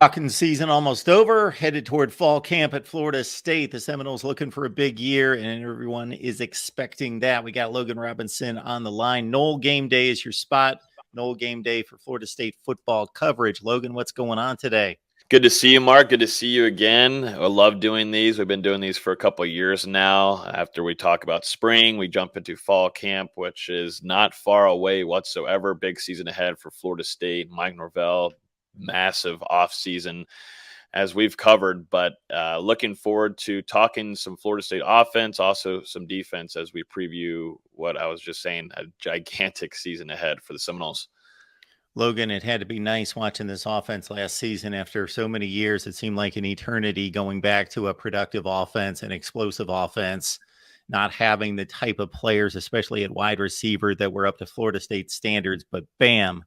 Hockey season almost over, headed toward fall camp at Florida State. The Seminoles looking for a big year, and everyone is expecting that. We got Logan Robinson on the line. Nole Game Day is your spot. Nole Game Day for Florida State football coverage. Logan, what's going on today? Good to see you, Mark. Good to see you again. I love doing these. We've been doing these for a couple of years now. After we talk about spring, we jump into fall camp, which is not far away whatsoever. Big season ahead for Florida State. Mike Norvell, massive offseason as we've covered, but looking forward to talking some Florida State offense, also some defense as we preview what I was just saying, a gigantic season ahead for the Seminoles. Logan, it had to be nice watching this offense last season after so many years. It seemed like an eternity going back to a productive offense, an explosive offense, not having the type of players, especially at wide receiver, that were up to Florida State standards. But bam,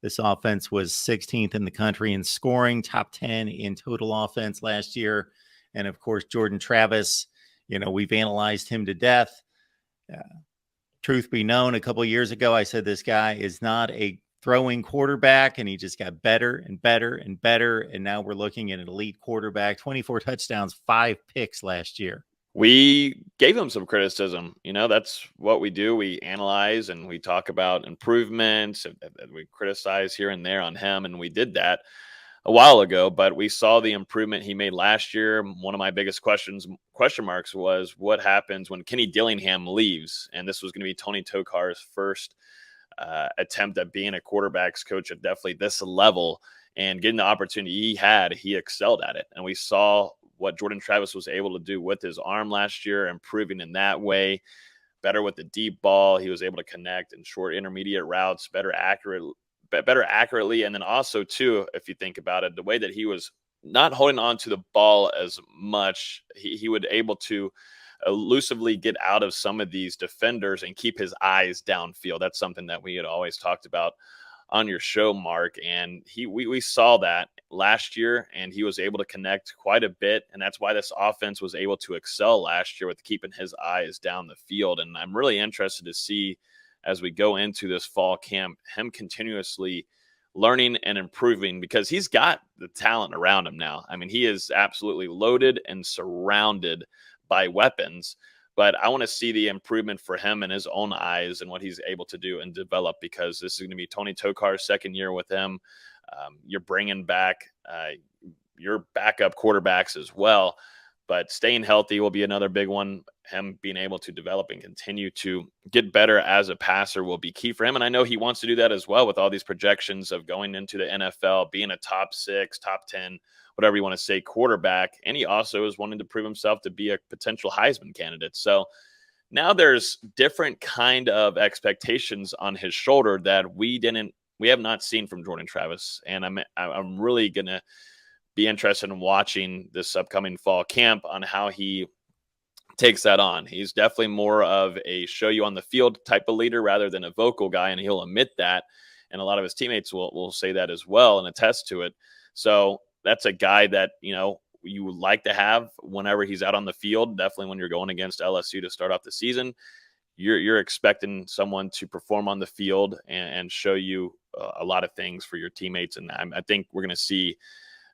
this offense was 16th in the country in scoring, top 10 in total offense last year. And of course, Jordan Travis, we've analyzed him to death. Truth be known, a couple of years ago, I said this guy is not a throwing quarterback, and he just got better and better and better. And now we're looking at an elite quarterback, 24 touchdowns, 5 picks last year. We gave him some criticism. That's what we do. We analyze and we talk about improvements and we criticize here and there on him. And we did that a while ago, but we saw the improvement he made last year. One of my biggest question marks was what happens when Kenny Dillingham leaves. And this was going to be Tony Tokar's first attempt at being a quarterback's coach at definitely this level, and getting the opportunity he excelled at it. And we saw what Jordan Travis was able to do with his arm last year, improving in that way, better with the deep ball. He was able to connect in short intermediate routes, better accurately. And then also too, if you think about it, the way that he was not holding on to the ball as much, he would able to elusively get out of some of these defenders and keep his eyes downfield. That's something that we had always talked about on your show, Mark. And we saw that last year, and he was able to connect quite a bit. And that's why this offense was able to excel last year with keeping his eyes down the field. And I'm really interested to see as we go into this fall camp, him continuously learning and improving, because he's got the talent around him now. I mean, he is absolutely loaded and surrounded by weapons, but I want to see the improvement for him in his own eyes and what he's able to do and develop, because this is going to be Tony Tokar's second year with him. You're bringing back your backup quarterbacks as well, but staying healthy will be another big one. Him being able to develop and continue to get better as a passer will be key for him. And I know he wants to do that as well with all these projections of going into the NFL, being a top 6, top 10, whatever you want to say, quarterback. And he also is wanting to prove himself to be a potential Heisman candidate. So now there's different kind of expectations on his shoulder that we have not seen from Jordan Travis. And I'm really going to be interested in watching this upcoming fall camp on how he takes that on. He's definitely more of a show you on the field type of leader rather than a vocal guy. And he'll admit that. And a lot of his teammates will say that as well and attest to it. So that's a guy that, you would like to have whenever he's out on the field. Definitely when you're going against LSU to start off the season, you're expecting someone to perform on the field and show you a lot of things for your teammates. And I think we're going to see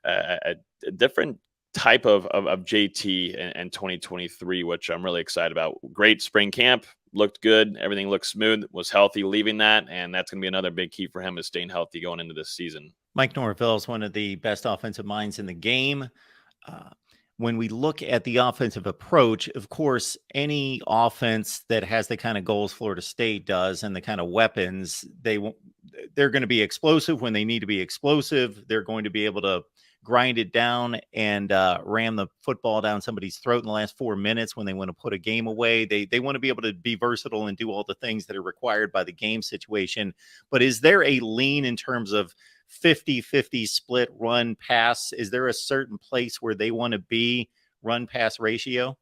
a different type of JT in 2023, which I'm really excited about. Great spring camp, looked good. Everything looked smooth, was healthy leaving that. And that's going to be another big key for him, is staying healthy going into this season. Mike Norvell is one of the best offensive minds in the game. When we look at the offensive approach, of course, any offense that has the kind of goals Florida State does and the kind of weapons, they're going to be explosive when they need to be explosive. They're going to be able to grind it down and ram the football down somebody's throat in the last 4 minutes when they want to put a game away. They want to be able to be versatile and do all the things that are required by the game situation. But is there a lean in terms of 50-50 split run pass? Is there a certain place where they want to be run pass ratio?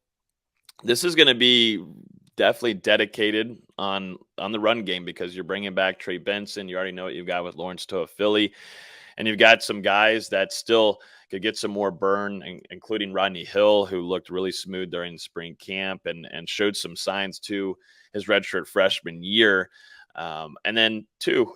This is going to be definitely dedicated on the run game, because you're bringing back Trey Benson. You already know what you've got with Lawrence Toafili. And you've got some guys that still could get some more burn, including Rodney Hill, who looked really smooth during spring camp and showed some signs to his redshirt freshman year. And then, too,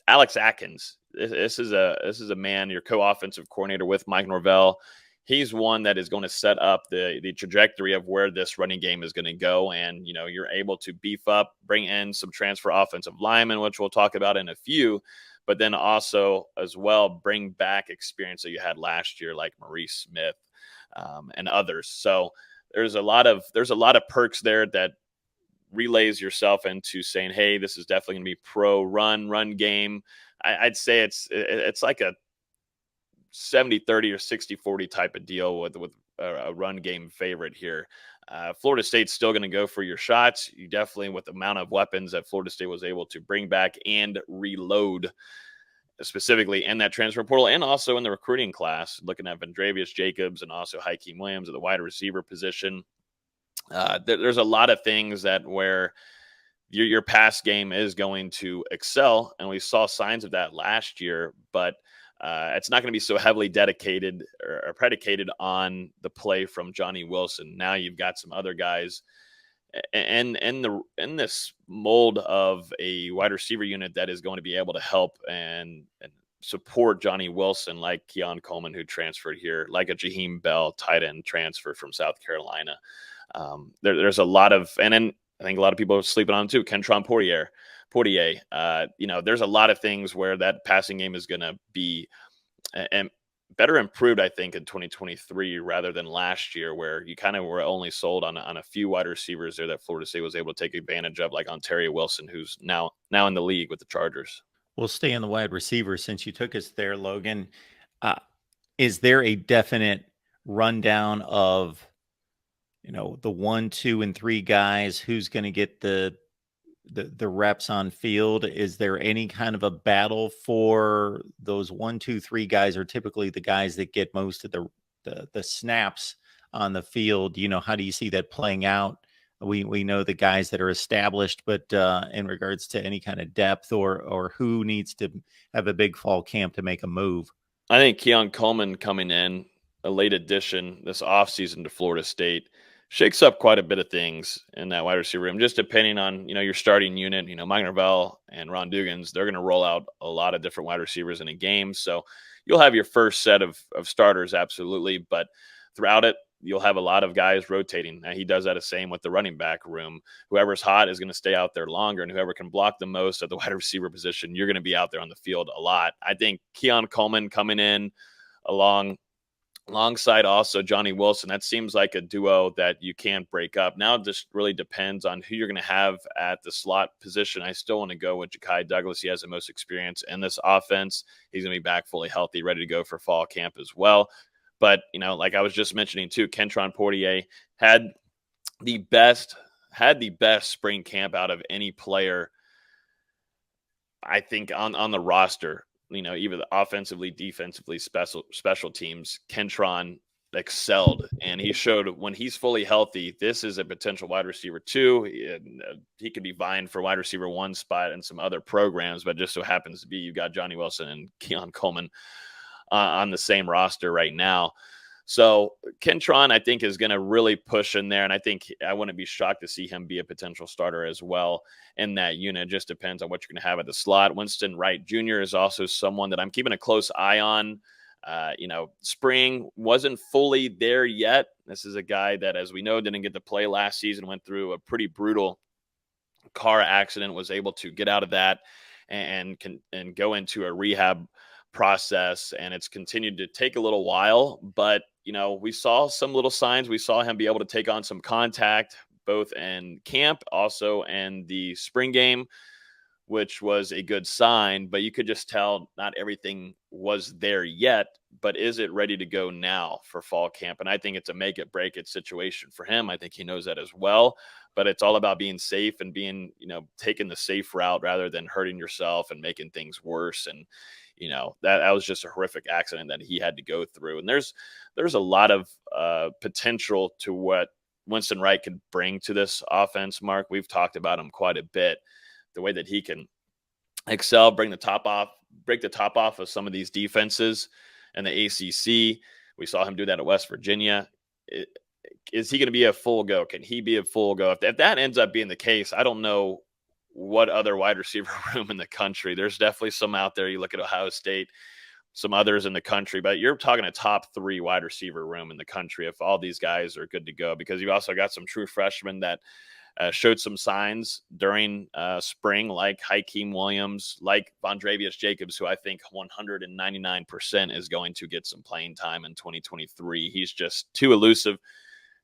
Alex Atkins. this is a man, your co-offensive coordinator with Mike Norvell. He's one that is going to set up the trajectory of where this running game is going to go. And you're able to beef up, bring in some transfer offensive linemen, which we'll talk about in a few, but then also as well bring back experience that you had last year, like Maurice Smith, and others. So there's a lot of perks there that relays yourself into saying, hey, this is definitely going to be pro run game. I'd say it's like a 70-30 or 60-40 type of deal with a run game favorite here. Florida State's still going to go for your shots. You definitely, with the amount of weapons that Florida State was able to bring back and reload, specifically in that transfer portal and also in the recruiting class, looking at Vendravius Jacobs and also Hakeem Williams at the wide receiver position. There's a lot of things that where your pass game is going to excel, and we saw signs of that last year, but it's not going to be so heavily dedicated or predicated on the play from Johnny Wilson. Now you've got some other guys in this mold of a wide receiver unit that is going to be able to help and support Johnny Wilson, like Keon Coleman, who transferred here, like a Jaheim Bell tight end transfer from South Carolina. There's a lot of, and then I think a lot of people are sleeping on him too. Kentron Portier. There's a lot of things where that passing game is going to be and better improved, I think, in 2023 rather than last year, where you kind of were only sold on a few wide receivers there that Florida State was able to take advantage of, like Ontario Wilson, who's now in the league with the Chargers. We'll stay on the wide receiver since you took us there, Logan. Is there a definite rundown of the 1, 2, and 3 guys who's going to get the reps on field? Is there any kind of a battle for those 1, 2, 3 guys are typically the guys that get most of the snaps on the field? How do you see that playing out? We know the guys that are established, but in regards to any kind of depth or who needs to have a big fall camp to make a move? I think Keon Coleman coming in, a late addition this offseason to Florida State, shakes up quite a bit of things in that wide receiver room, just depending on, your starting unit. Mike Norvell and Ron Dugans, they're going to roll out a lot of different wide receivers in a game. So you'll have your first set of starters, absolutely. But throughout it, you'll have a lot of guys rotating. Now, he does that the same with the running back room. Whoever's hot is going to stay out there longer, and whoever can block the most at the wide receiver position, you're going to be out there on the field a lot. I think Keon Coleman coming in alongside also Johnny Wilson, that seems like a duo that you can't break up. Now it just really depends on who you're going to have at the slot position. I still want to go with Ja'Kai Douglas. He has the most experience in this offense. He's going to be back fully healthy, ready to go for fall camp as well. But, like I was just mentioning too, Kentron Portier had the best spring camp out of any player, I think, on the roster. Either offensively, defensively, special teams. Kentron excelled, and he showed when he's fully healthy, this is a potential wide receiver 2. He could be vying for wide receiver 1 spot in some other programs, but just so happens to be you've got Johnny Wilson and Keon Coleman on the same roster right now. So Kentron, I think, is going to really push in there, and I think I wouldn't be shocked to see him be a potential starter as well in that unit. It just depends on what you're going to have at the slot. Winston Wright Jr. is also someone that I'm keeping a close eye on. Spring wasn't fully there yet. This is a guy that, as we know, didn't get to play last season, went through a pretty brutal car accident, was able to get out of that and go into a rehab process, and it's continued to take a little while, but we saw some little signs. We saw him be able to take on some contact both in camp, also in the spring game, which was a good sign, but you could just tell not everything was there yet. But is it ready to go now for fall camp? And I think it's a make it break it situation for him. I think he knows that as well, but it's all about being safe and being, taking the safe route rather than hurting yourself and making things worse. And that was just a horrific accident that he had to go through. And there's a lot of potential to what Winston Wright could bring to this offense, Mark. We've talked about him quite a bit, the way that he can excel, break the top off of some of these defenses in the ACC. We saw him do that at West Virginia. Is he going to be a full go? Can he be a full go? If that ends up being the case, I don't know what other wide receiver room in the country. There's definitely some out there. You look at Ohio State, some others in the country, but you're talking a top 3 wide receiver room in the country if all these guys are good to go, because you also got some true freshmen that showed some signs during spring, like Hakeem Williams, like Vondravius Jacobs, who I think 199% is going to get some playing time in 2023. He's just too elusive.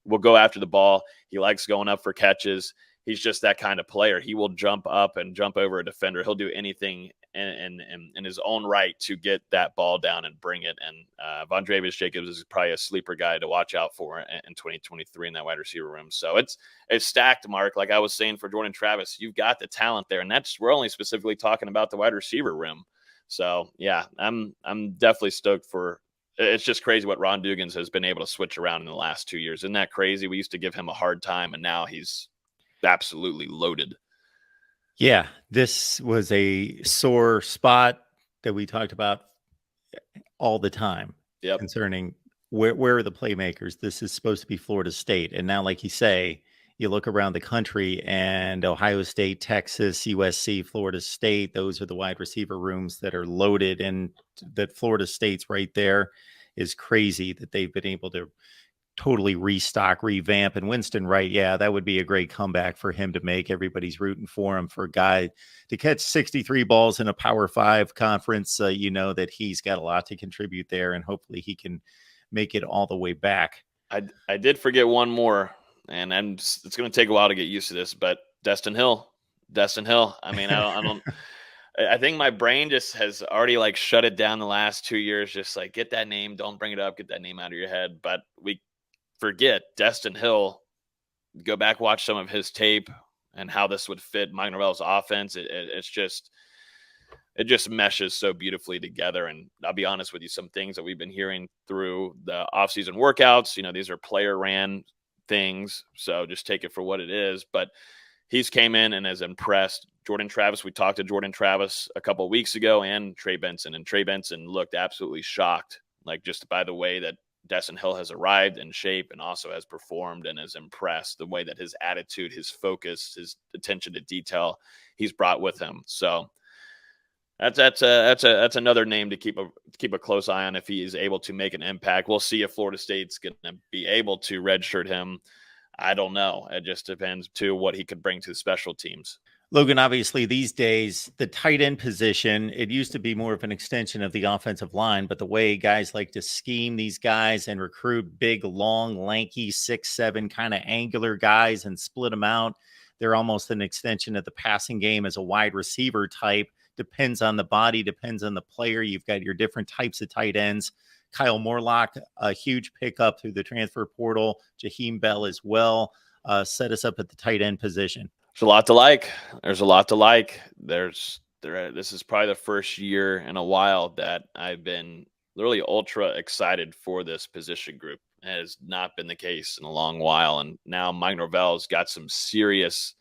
Will go after the ball. He likes going up for catches. He's just that kind of player. He will jump up and jump over a defender. He'll do anything in his own right to get that ball down and bring it. And Vondravius Jacobs is probably a sleeper guy to watch out for in 2023 in that wide receiver room. So it's stacked, Mark. Like I was saying for Jordan Travis, you've got the talent there, and we're only specifically talking about the wide receiver room. So yeah, I'm definitely stoked for. It's just crazy what Ron Dugans has been able to switch around in the last 2 years. Isn't that crazy? We used to give him a hard time, and now he's absolutely loaded. Yeah, this was a sore spot that we talked about all the time concerning where are the playmakers. This is supposed to be Florida State. And now, like you say, you look around the country and Ohio State, Texas, USC, Florida State, those are the wide receiver rooms that are loaded. And that Florida State's right there is crazy that they've been able to totally restock, revamp. And Winston Wright, yeah, that would be a great comeback for him to make. Everybody's rooting for him. For a guy to catch 63 balls in a Power 5 conference, you know that he's got a lot to contribute there, and hopefully he can make it all the way back. I did forget one more, and it's going to take a while to get used to this, but Destin Hill. I mean, I don't. I think my brain just has already like shut it down the last 2 years. Just like, get that name, don't bring it up, get that name out of your head. But we forget Destin Hill. Go back, watch some of his tape and how this would fit Mike Norvell's offense. It just meshes so beautifully together. And I'll be honest with you, some things that we've been hearing through the offseason workouts, these are player ran things. So just take it for what it is. But he's came in and has impressed. Jordan Travis, we talked to Jordan Travis a couple of weeks ago, and Trey Benson. And Trey Benson looked absolutely shocked, like just by the way that Destin Hill has arrived in shape and also has performed and has impressed, the way that his attitude, his focus, his attention to detail he's brought with him. So that's another name to keep a close eye on if he is able to make an impact. We'll see if Florida State's going to be able to redshirt him. I don't know. It just depends to what he could bring to the special teams. Logan, obviously these days, the tight end position, it used to be more of an extension of the offensive line, but the way guys like to scheme these guys and recruit big, long, lanky, 6'7" kind of angular guys and split them out, they're almost an extension of the passing game as a wide receiver type. Depends on the body, depends on the player. You've got your different types of tight ends. Kyle Morlock, a huge pickup through the transfer portal. Jaheim Bell as well, set us up at the tight end position. There's a lot to like. This is probably the first year in a while that I've been literally ultra excited for this position group. It has not been the case in a long while. And now Mike Norvell's got some serious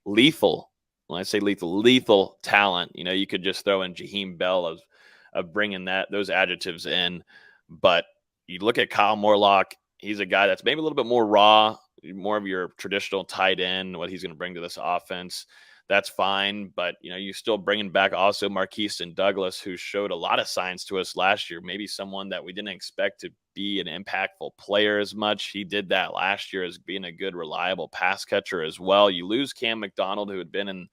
lethal, when I say lethal talent. You could just throw in Jaheim Bell of bringing those adjectives in. But you look at Kyle Morlock, he's a guy that's maybe a little bit more raw, more of your traditional tight end, what he's going to bring to this offense. That's fine. But, you're still bringing back also Marquise Douglas, who showed a lot of signs to us last year, maybe someone that we didn't expect to be an impactful player as much. He did that last year as being a good, reliable pass catcher as well. You lose Cam McDonald, who had been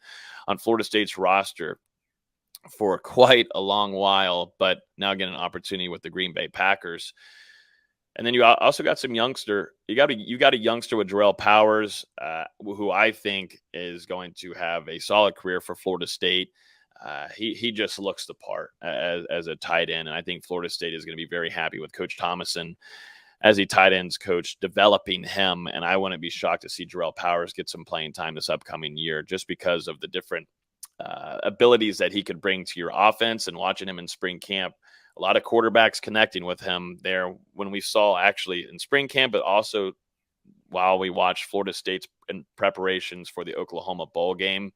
on Florida State's roster for quite a long while, but now getting an opportunity with the Green Bay Packers. And then you also got some youngster. You got a youngster with Jarrell Powers, who I think is going to have a solid career for Florida State. He just looks the part as a tight end, and I think Florida State is going to be very happy with Coach Thomason as a tight ends coach, developing him. And I wouldn't be shocked to see Jarrell Powers get some playing time this upcoming year, just because of the different abilities that he could bring to your offense. And watching him in spring camp, a lot of quarterbacks connecting with him there when we saw actually in spring camp, but also while we watched Florida State's in preparations for the Oklahoma Bowl game.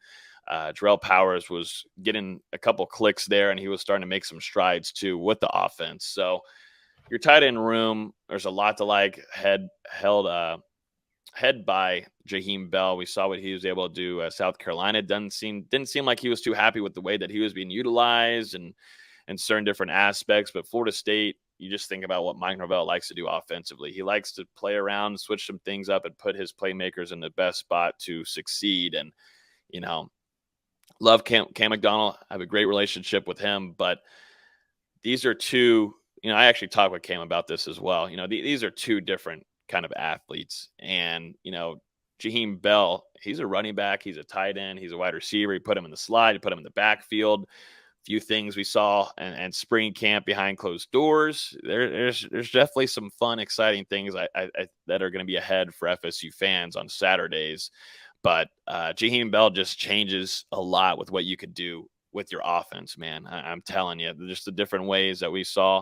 Jarrell Powers was getting a couple clicks there, and he was starting to make some strides too with the offense. So your tight end room, there's a lot to like. head by Jaheim Bell. We saw what he was able to do at South Carolina. Didn't seem like he was too happy with the way that he was being utilized and certain different aspects. But Florida State, you just think about what Mike Norvell likes to do offensively. He likes to play around, switch some things up, and put his playmakers in the best spot to succeed. And you know, love Cam McDonald. I have a great relationship with him, but these are two. I actually talked with Cam about this as well. These are two different kind of athletes, and Jaheim Bell, he's a running back, he's a tight end, he's a wide receiver. You put him in the slide, you put him in the backfield. Few things we saw and spring camp behind closed doors. There's definitely some fun, exciting things I that are going to be ahead for FSU fans on Saturdays. But Jaheim Bell just changes a lot with what you could do with your offense, man. I'm telling you, just the different ways that we saw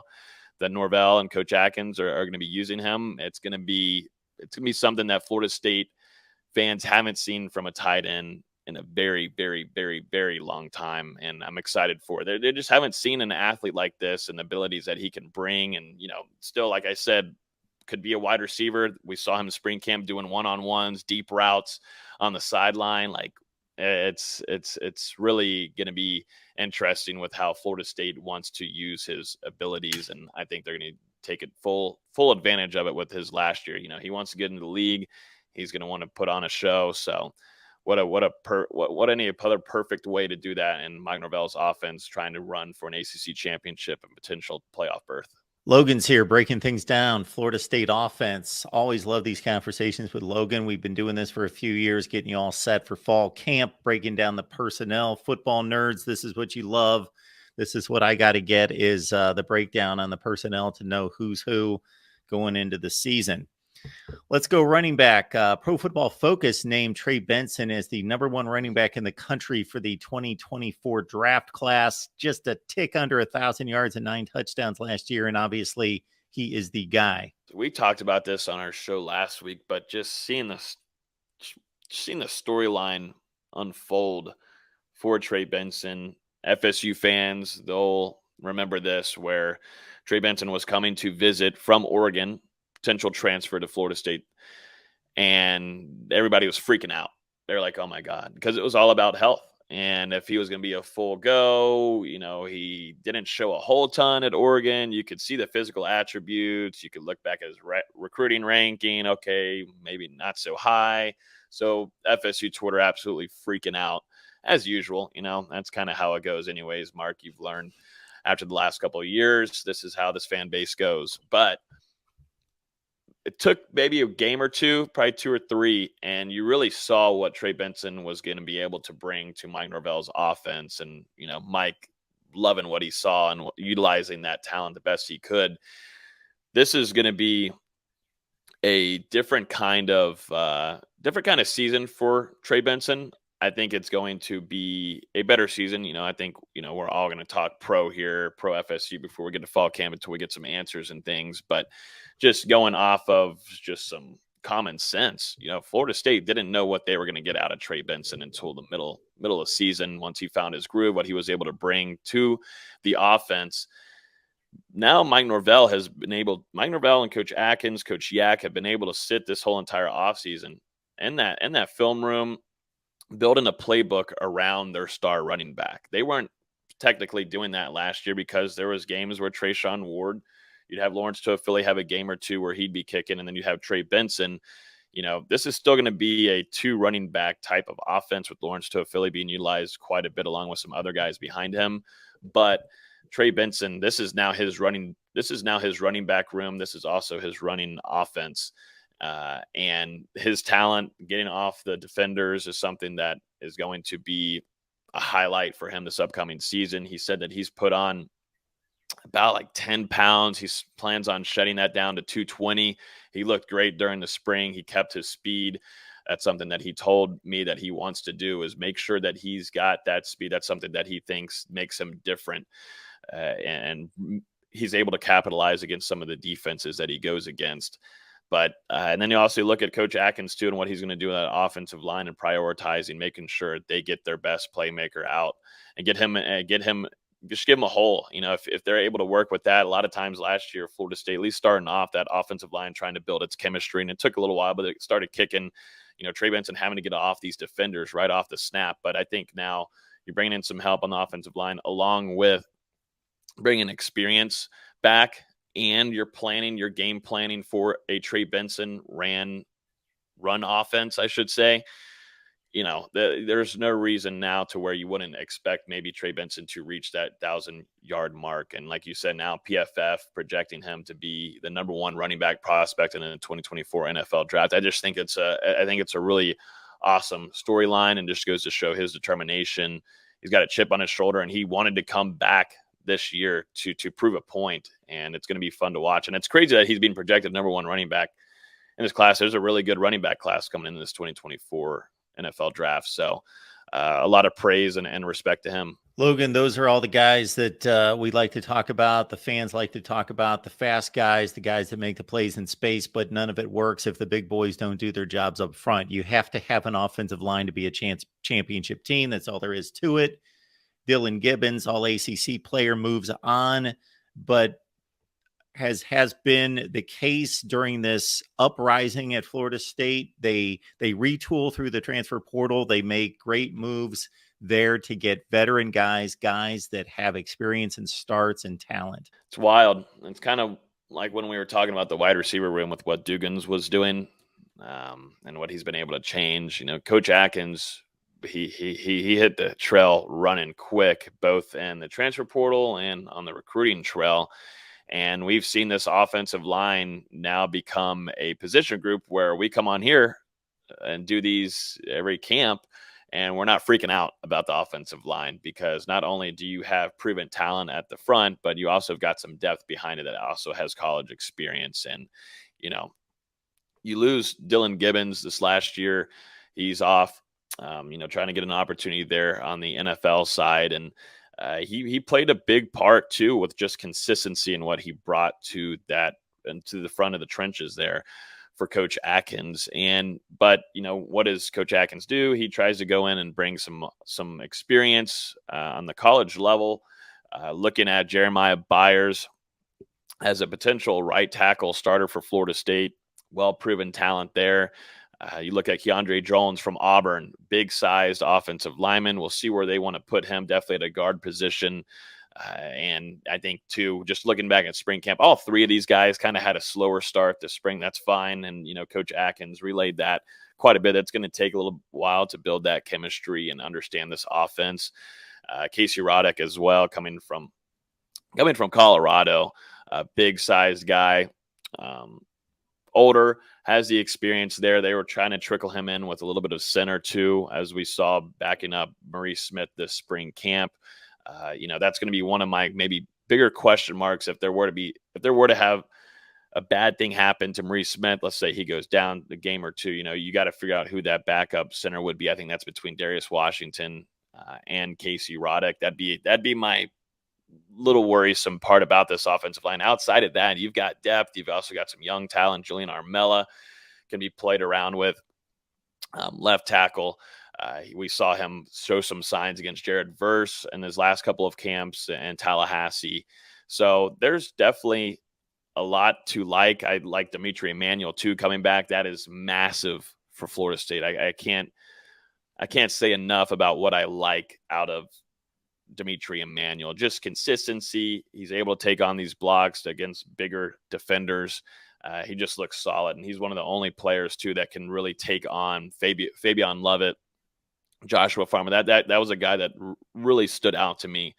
that Norvell and Coach Atkins are going to be using him. It's going to be something that Florida State fans haven't seen from a tight end in a very, very, very, very long time. And I'm excited for it. They just haven't seen an athlete like this and the abilities that he can bring. And, still, like I said, could be a wide receiver. We saw him in spring camp doing one-on-ones, deep routes on the sideline. Like it's really going to be interesting with how Florida State wants to use his abilities. And I think they're going to take it full advantage of it with his last year. He wants to get into the league. He's going to want to put on a show. So what any other perfect way to do that in Mike Norvell's offense, trying to run for an ACC championship and potential playoff berth. Logan's here breaking things down. Florida State offense. Always love these conversations with Logan. We've been doing this for a few years, getting you all set for fall camp, breaking down the personnel. Football nerds, this is what you love. This is what I got to get is the breakdown on the personnel to know who's who going into the season. Let's go running back. Pro Football Focus named Trey Benson as the #1 running back in the country for the 2024 draft class. Just a tick under 1,000 yards and 9 touchdowns last year. And obviously, he is the guy. We talked about this on our show last week, but just seeing the storyline unfold for Trey Benson, FSU fans, they'll remember this, where Trey Benson was coming to visit from Oregon, potential transfer to Florida State, and everybody was freaking out. They're like, oh my God, because it was all about health. And if he was going to be a full go, he didn't show a whole ton at Oregon. You could see the physical attributes. You could look back at his recruiting ranking. Okay, maybe not so high. So FSU Twitter absolutely freaking out as usual. That's kind of how it goes anyways. Mark, you've learned after the last couple of years, this is how this fan base goes. But it took maybe a game or two, probably 2 or 3, and you really saw what Trey Benson was going to be able to bring to Mike Norvell's offense. And, Mike loving what he saw and utilizing that talent the best he could. This is going to be a different kind of season for Trey Benson. I think it's going to be a better season. I think, we're all going to talk pro FSU before we get to fall camp until we get some answers and things. But just going off of just some common sense, Florida State didn't know what they were going to get out of Trey Benson until the middle of the season. Once he found his groove, what he was able to bring to the offense. Now Mike Norvell and Coach Atkins, Coach Yak have been able to sit this whole entire offseason in that film room, building a playbook around their star running back. They weren't technically doing that last year because there was games where Trayshawn Ward, you'd have Lawrence Toafili have a game or two where he'd be kicking, and then you'd have Trey Benson. This is still going to be a 2 running back type of offense with Lawrence Toafili being utilized quite a bit along with some other guys behind him. But Trey Benson, this is now his running back room. This is also his running offense. And his talent getting off the defenders is something that is going to be a highlight for him this upcoming season. He said that he's put on about like 10 pounds. He plans on shedding that down to 220. He looked great during the spring. He kept his speed. That's something that he told me that he wants to do, is make sure that he's got that speed. That's something that he thinks makes him different. And he's able to capitalize against some of the defenses that he goes against. But and then you also look at Coach Atkins too, and what he's going to do with that offensive line and prioritizing, making sure they get their best playmaker out and get him just give them a hole. If they're able to work with that, a lot of times last year, Florida State, at least starting off that offensive line, trying to build its chemistry, and it took a little while, but it started kicking. Trey Benson having to get off these defenders right off the snap. But I think now you're bringing in some help on the offensive line, along with bringing experience back, and you're game planning for a Trey Benson run offense, I should say. There's no reason now to where you wouldn't expect maybe Trey Benson to reach that 1,000-yard mark. And like you said, now PFF projecting him to be the number one running back prospect in the 2024 NFL draft. I just think it's a really awesome storyline, and just goes to show his determination. He's got a chip on his shoulder, and he wanted to come back this year to prove a point, and it's going to be fun to watch. And it's crazy that he's being projected number one running back in this class. There's a really good running back class coming in this 2024 NFL draft. So a lot of praise and respect to him. Logan, those are all the guys that we like to talk about. The fans like to talk about the fast guys, the guys that make the plays in space, but none of it works if the big boys don't do their jobs up front. You have to have an offensive line to be a championship team. That's all there is to it. Dylan Gibbons, all ACC player, moves on, but has been the case during this uprising at Florida State. They retool through the transfer portal. They make great moves there to get veteran guys that have experience and starts and talent. It's wild. It's kind of like when we were talking about the wide receiver room with what Dugans was doing, and what he's been able to change. Coach Atkins, he hit the trail running quick, both in the transfer portal and on the recruiting trail. And we've seen this offensive line now become a position group where we come on here and do these every camp, and we're not freaking out about the offensive line, because not only do you have proven talent at the front, but you also have got some depth behind it that also has college experience. And, you lose Dylan Gibbons this last year. He's off, trying to get an opportunity there on the NFL side. And he played a big part too, with just consistency in what he brought to that and to the front of the trenches there for Coach Atkins. But what does Coach Atkins do? He tries to go in and bring some experience on the college level. Looking at Jeremiah Byers as a potential right tackle starter for Florida State, well-proven talent there. You look at Keandre Jones from Auburn, big-sized offensive lineman. We'll see where they want to put him, definitely at a guard position. And I think, too, just looking back at spring camp, all three of these guys kind of had a slower start this spring. That's fine. And, Coach Atkins relayed that quite a bit. It's going to take a little while to build that chemistry and understand this offense. Casey Roddick as well, coming from Colorado, a big-sized guy. Older, has the experience there. They were trying to trickle him in with a little bit of center too, as we saw backing up Maurice Smith this spring camp. That's going to be one of my maybe bigger question marks if there were to have a bad thing happen to Maurice Smith. Let's say he goes down the game or two. You got to figure out who that backup center would be. I think that's between Darius Washington and Casey Roddick. That'd be my little worrisome part about this offensive line. Outside of that, you've got depth. You've also got some young talent. Julian Armella can be played around with. Left tackle, we saw him show some signs against Jared Verse in his last couple of camps in Tallahassee. So there's definitely a lot to like. I like Dimitri Emmanuel too coming back. That is massive for Florida State. I can't say enough about what I like out of Dimitri Emmanuel. Just consistency. He's able to take on these blocks against bigger defenders. He just looks solid, and he's one of the only players too that can really take on Fabian Lovett, Joshua Farmer. That was a guy that really stood out to me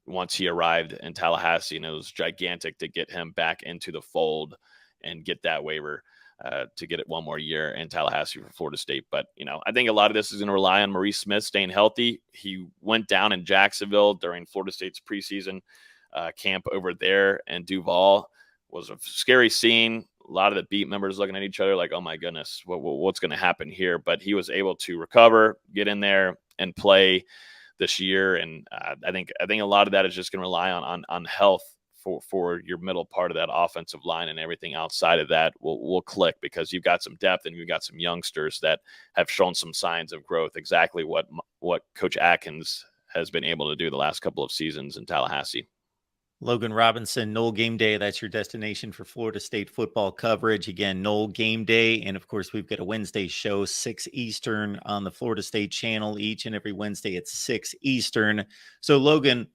once he arrived in Tallahassee, and it was gigantic to get him back into the fold and get that waiver to get it one more year in Tallahassee for Florida State. But, I think a lot of this is going to rely on Maurice Smith staying healthy. He went down in Jacksonville during Florida State's preseason camp over there, and Duval was a scary scene. A lot of the beat members looking at each other like, oh my goodness, what's going to happen here? But he was able to recover, get in there and play this year. And I think a lot of that is just going to rely on health for your middle part of that offensive line, and everything outside of that will click, because you've got some depth and you've got some youngsters that have shown some signs of growth, exactly what Coach Atkins has been able to do the last couple of seasons in Tallahassee. Logan Robinson, Knoll Game Day. That's your destination for Florida State football coverage. Again, Knoll Game Day. And of course, we've got a Wednesday show, 6 Eastern on the Florida State channel each and every Wednesday at 6 Eastern. So, Logan,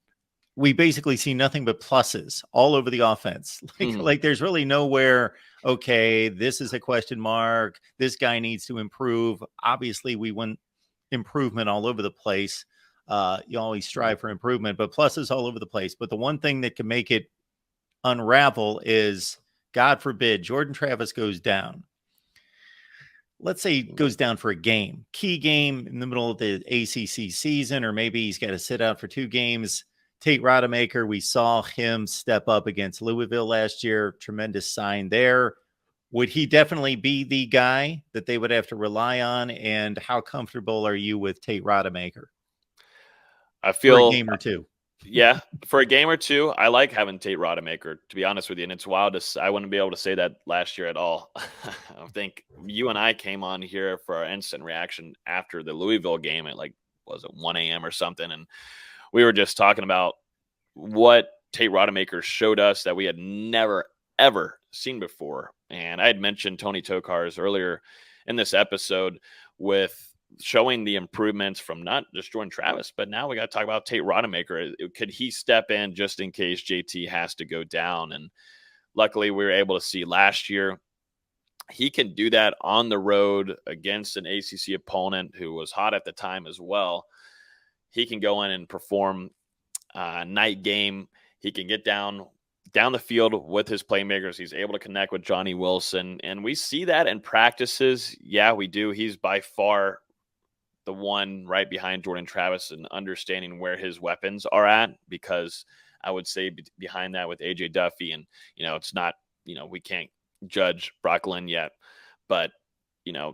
we basically see nothing but pluses all over the offense. Like there's really nowhere, okay, this is a question mark. This guy needs to improve. Obviously, we want improvement all over the place. You always strive for improvement, but pluses all over the place. But the one thing that can make it unravel is, God forbid, Jordan Travis goes down. Let's say he goes down for a game, key game in the middle of the ACC season, or maybe he's got to sit out for 2 games. Tate Rodemaker, we saw him step up against Louisville last year. Tremendous sign there. Would he definitely be the guy that they would have to rely on? And how comfortable are you with Tate Rodemaker? I feel for a game or 2. Yeah, for a game or 2, I like having Tate Rodemaker, to be honest with you. And it's wild I wouldn't be able to say that last year at all. I think you and I came on here for our instant reaction after the Louisville game at was it 1 a.m. or something? And we were just talking about what Tate Rodemaker showed us that we had never, ever seen before. And I had mentioned Tony Tokars earlier in this episode with showing the improvements from not just Jordan Travis, but now we got to talk about Tate Rodemaker. Could he step in just in case JT has to go down? And luckily we were able to see last year he can do that on the road against an ACC opponent who was hot at the time as well. He can go in and perform a night game. He can get down the field with his playmakers. He's able to connect with Johnny Wilson. And we see that in practices. Yeah, we do. He's by far the one right behind Jordan Travis and understanding where his weapons are at, because I would say behind that with AJ Duffy, and, it's not, we can't judge Brock Lynn yet, but,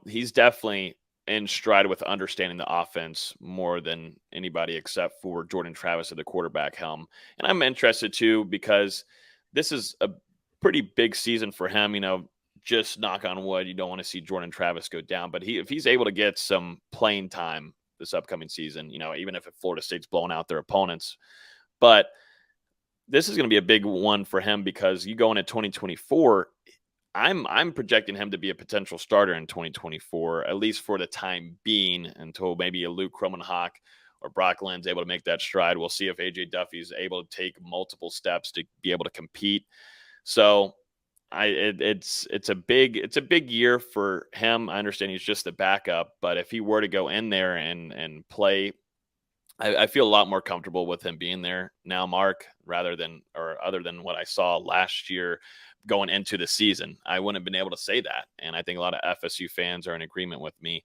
he's definitely in stride with understanding the offense more than anybody except for Jordan Travis at the quarterback helm. And I'm interested too, because this is a pretty big season for him. Just knock on wood, you don't want to see Jordan Travis go down, but if he's able to get some playing time this upcoming season, even if Florida State's blowing out their opponents, but this is going to be a big one for him, because you go into 2024, I'm projecting him to be a potential starter in 2024, at least for the time being, until maybe a Luke Kromenhoek or Brock Lynn's able to make that stride. We'll see if AJ Duffy's able to take multiple steps to be able to compete. So it's a big year for him. I understand he's just the backup, but if he were to go in there and play, I feel a lot more comfortable with him being there now, Mark, other than what I saw last year going into the season. I wouldn't have been able to say that. And I think a lot of FSU fans are in agreement with me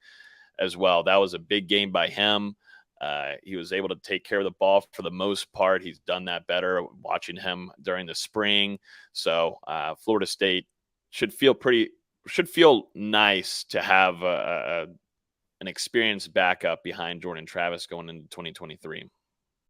as well. That was a big game by him. He was able to take care of the ball for the most part. He's done that better watching him during the spring. So Florida State should feel nice to have an experienced backup behind Jordan Travis going into 2023.